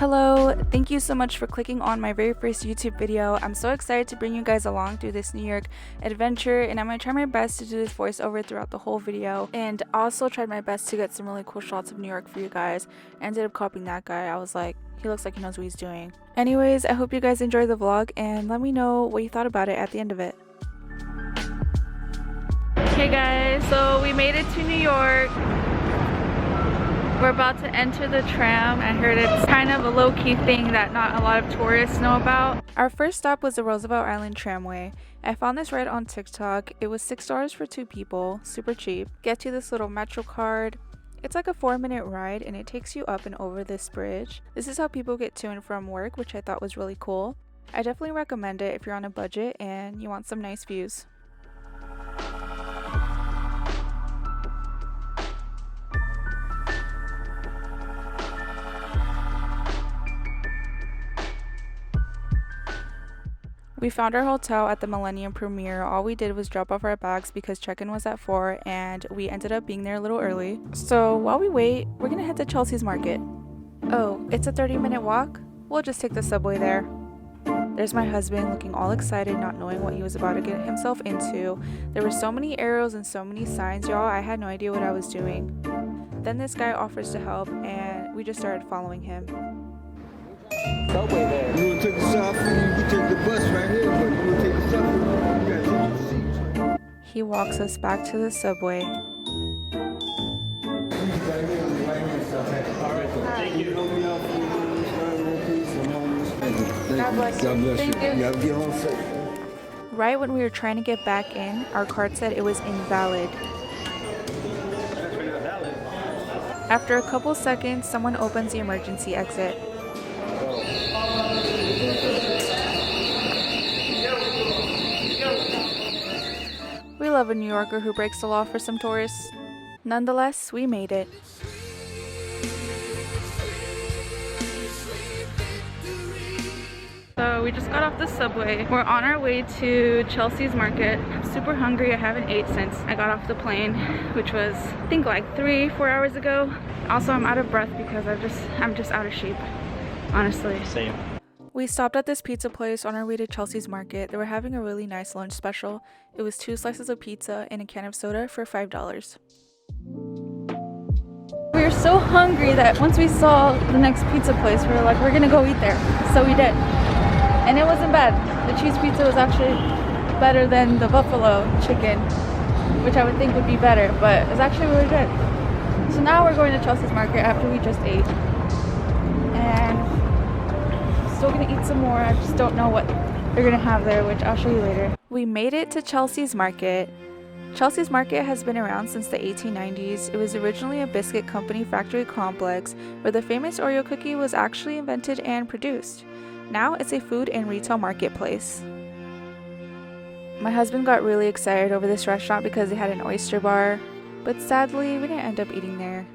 Hello, thank you so much for clicking on my very first YouTube video. I'm so excited to bring you guys along through this New York adventure, and I'm going to try my best to do this voiceover throughout the whole video, and also tried my best to get some really cool shots of New York for you guys. I ended up copying that guy. I was like, he looks like he knows what he's doing. Anyways, I hope you guys enjoyed the vlog, and let me know what you thought about it at the end of it. Hey guys, so we made it to New York. We're about to enter the tram. I heard it's kind of a low-key thing that not a lot of tourists know about. Our first stop was the Roosevelt Island Tramway. I found this right on TikTok. It was $6 for 2 people, super cheap. Get to this little Metro card. It's like a 4-minute ride and it takes you up and over this bridge. This is how people get to and from work, which I thought was really cool. I definitely recommend it if you're on a budget and you want some nice views. We found our hotel at the Millennium Premier. All we did was drop off our bags because check-in was at 4 and we ended up being there a little early. So while we wait, we're gonna head to Chelsea's Market. Oh, it's a 30-minute walk? We'll just take the subway there. There's my husband looking all excited, not knowing what he was about to get himself into. There were so many arrows and so many signs, y'all. I had no idea what I was doing. Then this guy offers to help and we just started following him. Subway there. You want to take the south, you can take the bus right here, but you want to take the south, you gotta take the seat. He walks us back to the subway. Thank you. God bless you. God bless you. Thank you. You have to get home safe. Right when we were trying to get back in, our card said it was invalid. After a couple seconds, someone opens the emergency exit. We love a New Yorker who breaks the law for some tourists. Nonetheless, we made it. So we just got off the subway. We're on our way to Chelsea's Market. I'm super hungry. I haven't ate since I got off the plane, which was I think like 3-4 hours ago. Also, I'm out of breath because I'm just out of shape, honestly. Same. We stopped at this pizza place on our way to Chelsea's Market. They were having a really nice lunch special. It was 2 slices of pizza and a can of soda for $5. We were so hungry that once we saw the next pizza place, we were like, we're gonna go eat there. So we did. And it wasn't bad. The cheese pizza was actually better than the buffalo chicken, which I would think would be better, but it was actually really good. So now we're going to Chelsea's Market after we just ate. And still gonna eat some more. I just don't know what they're gonna have there, which I'll show you later. We made it to Chelsea's Market. Chelsea's Market has been around since the 1890s. It was originally a biscuit company factory complex where the famous Oreo cookie was actually invented and produced. Now it's a food and retail marketplace. My husband got really excited over this restaurant because they had an oyster bar, but sadly we didn't end up eating there.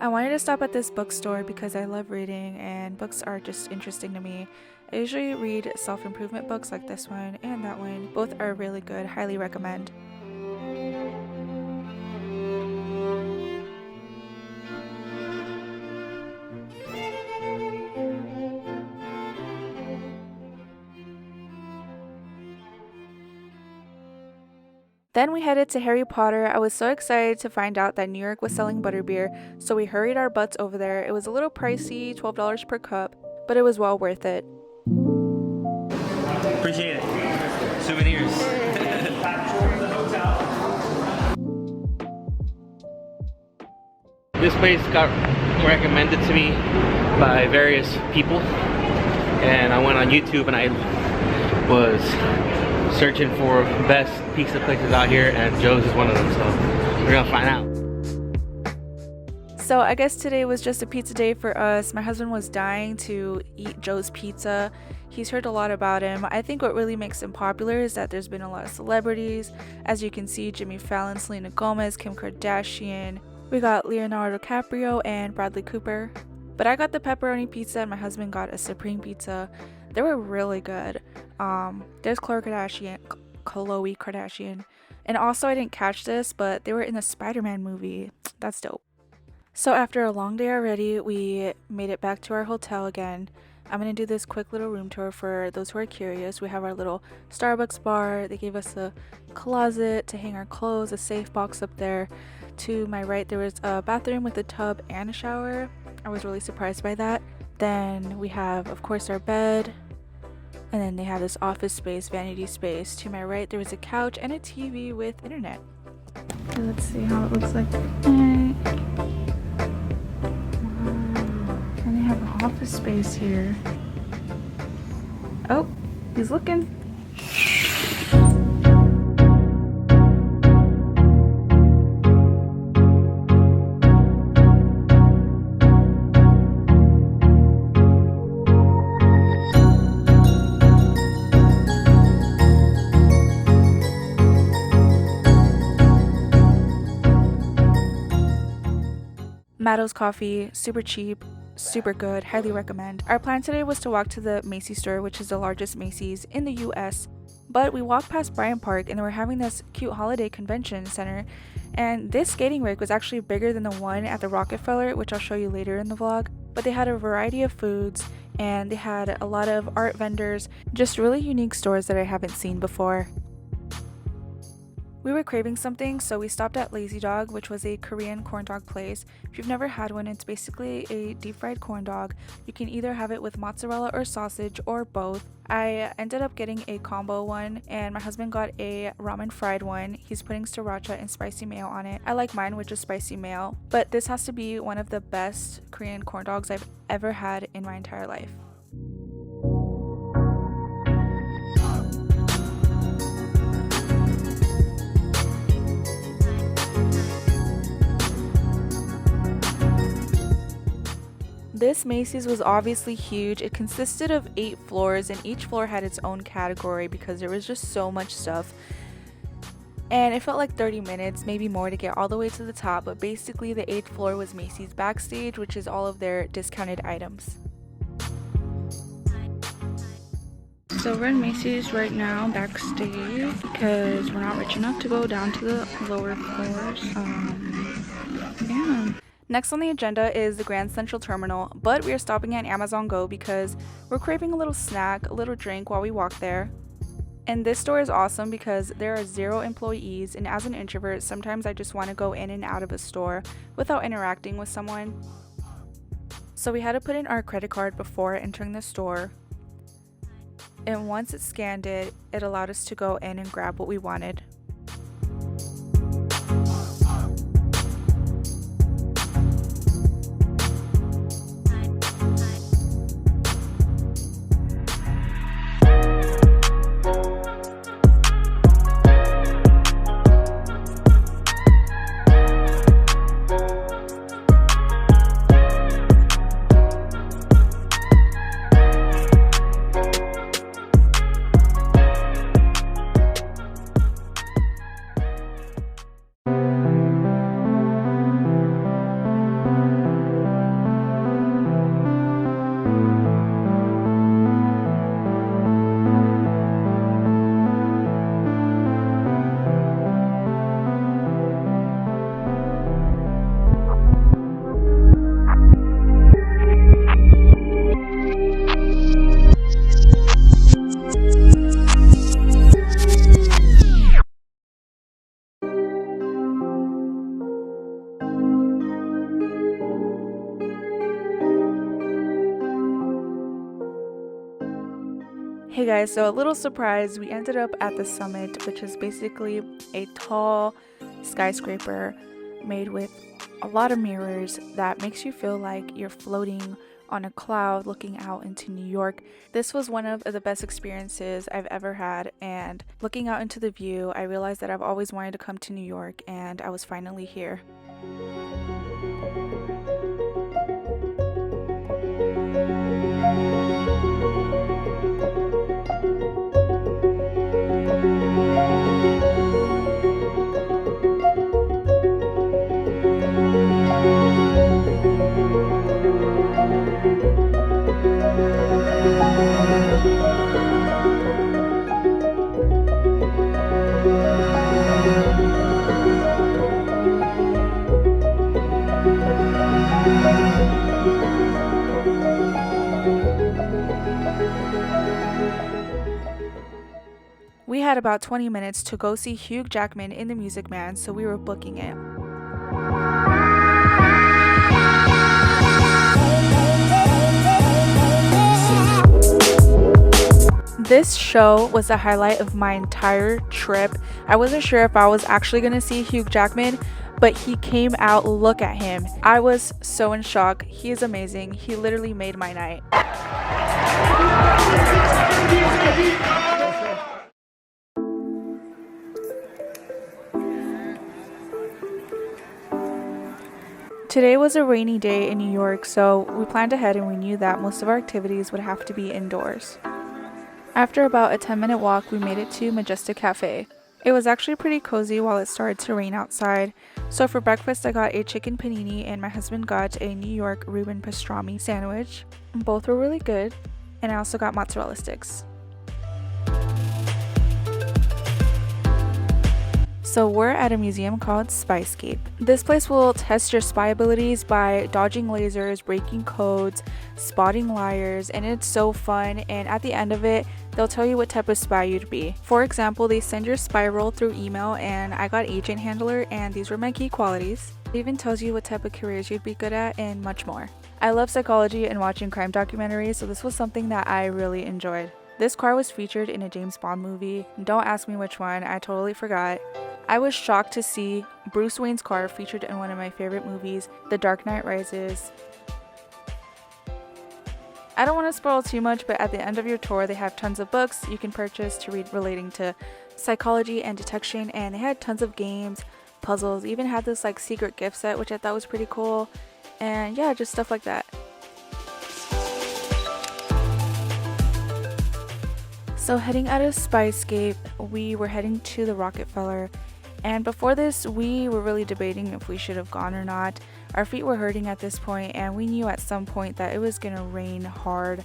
I wanted to stop at this bookstore because I love reading and books are just interesting to me. I usually read self-improvement books like this one and that one. Both are really good, highly recommend. Then we headed to Harry Potter. I was so excited to find out that New York was selling butterbeer, so we hurried our butts over there. It was a little pricey, $12 per cup, but it was well worth it. Appreciate it. Souvenirs. This place got recommended to me by various people, and I went on YouTube and I was searching for best pizza places out here, and Joe's is one of them, so we're gonna find out. So I guess today was just a pizza day for us. My husband was dying to eat Joe's Pizza. He's heard a lot about him. I think what really makes him popular is that there's been a lot of celebrities. As you can see, Jimmy Fallon, Selena Gomez, Kim Kardashian. We got Leonardo DiCaprio and Bradley Cooper. But I got the pepperoni pizza and my husband got a supreme pizza. They were really good. There's Khloe Kardashian. And also, I didn't catch this, but they were in the Spider-Man movie. That's dope. So after a long day already, we made it back to our hotel again. I'm gonna do this quick little room tour for those who are curious. We have our little Starbucks bar. They gave us a closet to hang our clothes, a safe box up there. To my right, there was a bathroom with a tub and a shower. I was really surprised by that. Then we have, of course, our bed. And then they have this office space, vanity space. To my right, there was a couch and a TV with internet. Okay, let's see how it looks like. And they have an office space here. Oh, he's looking. Maddo's coffee, super cheap, super good, highly recommend. Our plan today was to walk to the Macy's store, which is the largest Macy's in the US, but we walked past Bryant Park and they were having this cute holiday convention center, and this skating rink was actually bigger than the one at the Rockefeller, which I'll show you later in the vlog. But they had a variety of foods and they had a lot of art vendors, just really unique stores that I haven't seen before. We were craving something, so we stopped at Lazy Dog, which was a Korean corn dog place. If you've never had one, it's basically a deep fried corn dog. You can either have it with mozzarella or sausage or both. I ended up getting a combo one, and my husband got a ramen fried one. He's putting sriracha and spicy mayo on it. I like mine with just spicy mayo, but this has to be one of the best Korean corn dogs I've ever had in my entire life. This Macy's was obviously huge. It consisted of 8 floors and each floor had its own category because there was just so much stuff. And it felt like 30 minutes, maybe more, to get all the way to the top, but basically the 8th floor was Macy's backstage, which is all of their discounted items. So we're in Macy's right now, backstage, because we're not rich enough to go down to the lower floors. Yeah. Next on the agenda is the Grand Central Terminal, but we are stopping at Amazon Go because we're craving a little snack, a little drink while we walk there. And this store is awesome because there are 0 employees, and as an introvert, sometimes I just want to go in and out of a store without interacting with someone. So we had to put in our credit card before entering the store. And once it scanned it, it allowed us to go in and grab what we wanted. Hey guys, so a little surprise, we ended up at the summit, which is basically a tall skyscraper made with a lot of mirrors that makes you feel like you're floating on a cloud looking out into New York. This was one of the best experiences I've ever had, and looking out into the view, I realized that I've always wanted to come to New York, and I was finally here. about 20 minutes to go see Hugh Jackman in The Music Man, so we were booking it. This show was the highlight of my entire trip. I wasn't sure if I was actually going to see Hugh Jackman, but he came out. Look at him. I was so in shock. He is amazing. He literally made my night. Today was a rainy day in New York, so we planned ahead and we knew that most of our activities would have to be indoors. After about a 10-minute walk, we made it to Majestic Cafe. It was actually pretty cozy while it started to rain outside. So for breakfast, I got a chicken panini and my husband got a New York Reuben pastrami sandwich. Both were really good, and I also got mozzarella sticks. So we're at a museum called Spyscape. This place will test your spy abilities by dodging lasers, breaking codes, spotting liars, and it's so fun. And at the end of it, they'll tell you what type of spy you'd be. For example, they send your spy roll through email, and I got agent handler, and these were my key qualities. It even tells you what type of careers you'd be good at and much more. I love psychology and watching crime documentaries, so this was something that I really enjoyed. This car was featured in a James Bond movie. Don't ask me which one, I totally forgot. I was shocked to see Bruce Wayne's car featured in one of my favorite movies, The Dark Knight Rises. I don't want to spoil too much, but at the end of your tour, they have tons of books you can purchase to read relating to psychology and detection, and they had tons of games, puzzles, even had this like secret gift set, which I thought was pretty cool, and yeah, just stuff like that. So heading out of Spyscape, we were heading to the Rockefeller, and before this we were really debating if we should have gone or not. Our feet were hurting at this point, and we knew at some point that it was gonna rain hard,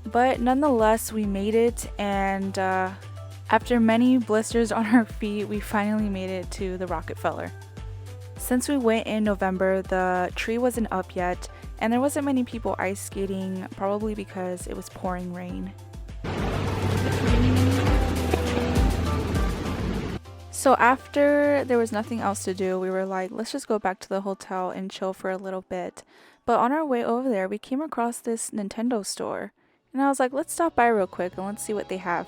but nonetheless we made it, and after many blisters on our feet, we finally made it to the Rockefeller. Since we went in November, the tree wasn't up yet, and there wasn't many people ice skating, probably because it was pouring rain. So after there was nothing else to do, we were like, let's just go back to the hotel and chill for a little bit. But on our way over there, we came across this Nintendo store, and I was like, let's stop by real quick and let's see what they have.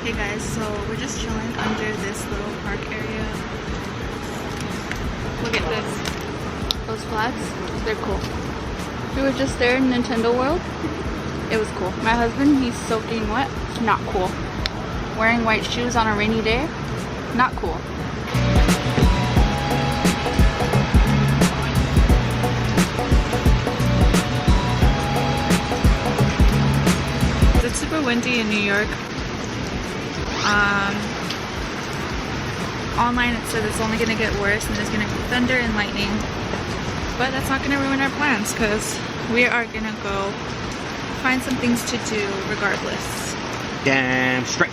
Hey guys, so we're just chilling under this little park area. Look at this. Those flags, they're cool. We were just there in Nintendo World. It was cool. My husband, he's soaking wet. It's not cool. Wearing white shoes on a rainy day, not cool. It's super windy in New York. Online it says it's only going to get worse and there's going to be thunder and lightning, but that's not going to ruin our plans because we are going to go find some things to do regardless. Damn straight.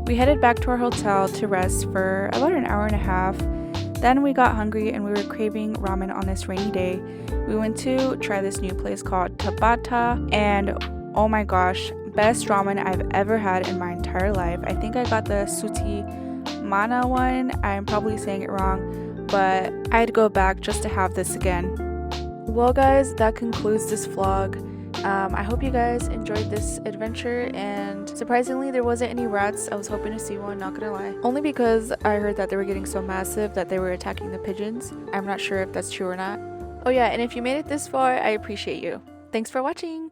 We headed back to our hotel to rest for about an hour and a half. Then we got hungry and we were craving ramen on this rainy day. We went to try this new place called Tabata, and oh my gosh, best ramen I've ever had in my entire life. I think I got the Suti Mana one. I'm probably saying it wrong, but I'd go back just to have this again. Well guys, that concludes this vlog. I hope you guys enjoyed this adventure, and surprisingly there wasn't any rats. I was hoping to see one, not gonna lie. Only because I heard that they were getting so massive that they were attacking the pigeons. I'm not sure if that's true or not. Oh yeah, and if you made it this far, I appreciate you. Thanks for watching!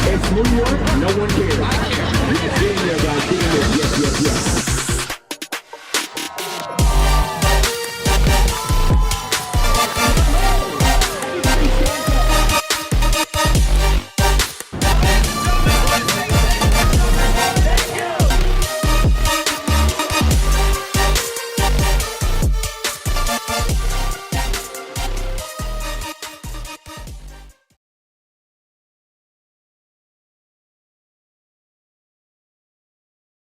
It's New York, no one cares.